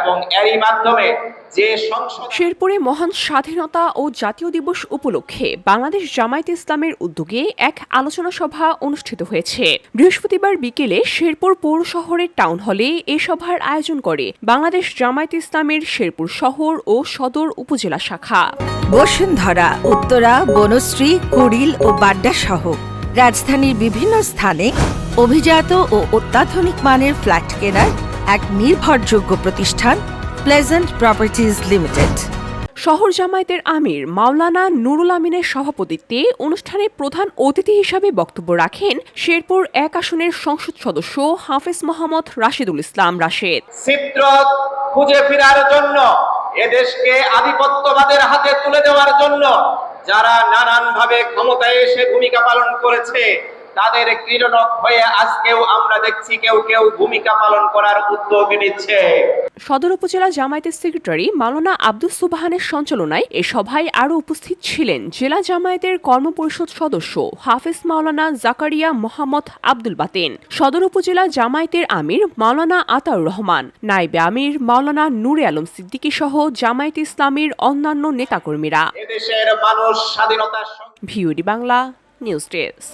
এবং এরই মাধ্যমে যে শেরপুরে মহান স্বাধীনতা ও জাতীয় দিবস উপলক্ষে বাংলাদেশ জামায়াতে ইসলামের উদ্যোগে এক আলোচনা সভা অনুষ্ঠিত হয়েছে। বৃহস্পতিবার বিকেলে শেরপুর পৌর শহরের টাউন হলে এ সভার আয়োজন করে বাংলাদেশ জামায়াতে ইসলামের শেরপুর শহর ও সদর উপজেলা শাখা। বসুন্ধরা, উত্তরা, বনশ্রী, কুড়িল ও বাড্ডা সহ রাজধানীর বিভিন্ন স্থানে অভিজাত ও অত্যাধুনিক মানের ফ্ল্যাট কেনার এক নির্ভরযোগ্য প্রতিষ্ঠান প্লেজেন্ট প্রপার্টিজ লিমিটেড। শহর জামায়াতের আমির মাওলানা নুরুল আমিনের সভাপতিত্বে অনুষ্ঠানে প্রধান অতিথি হিসাবে বক্তব্য রাখেন শেরপুর ১ আসনের সংসদ সদস্য হাফেজ মোহাম্মদ রাশেদুল ইসলাম রাশেদ। চিত্র খুঁজে ফেরার জন্য, এদেশকে আধিপত্যবাদের হাতে তুলে দেওয়ার জন্য যারা নানানভাবে ক্ষমতায় এসে ভূমিকা পালন করেছে, তাদের ক্রীড়নক হয়ে আজকেও আমরা দেখছি কেউ কেউ ভূমিকা পালন করার উদ্যোগ নিচ্ছে। সদর উপজেলা জামায়াতের সেক্রেটারি মাওলানা আব্দুস সুবহানের সঞ্চালনায় এ সভায় আরও উপস্থিত ছিলেন জেলা জামায়াতের কর্মপরিষদ সদস্য হাফেজ মাওলানা জাকারিয়া মোহাম্মদ আব্দুল বাতেন, সদর উপজেলা জামায়াতের আমির মাওলানা আতাউর রহমান, নায়েবে আমির মাওলানা নূরে আলম সিদ্দিকী সহ জামায়াতে ইসলামের অন্যান্য নেতাকর্মীরা। এদেশের মানুষ স্বাধীনতার ভিওডি বাংলা নিউজ ডেস্ক।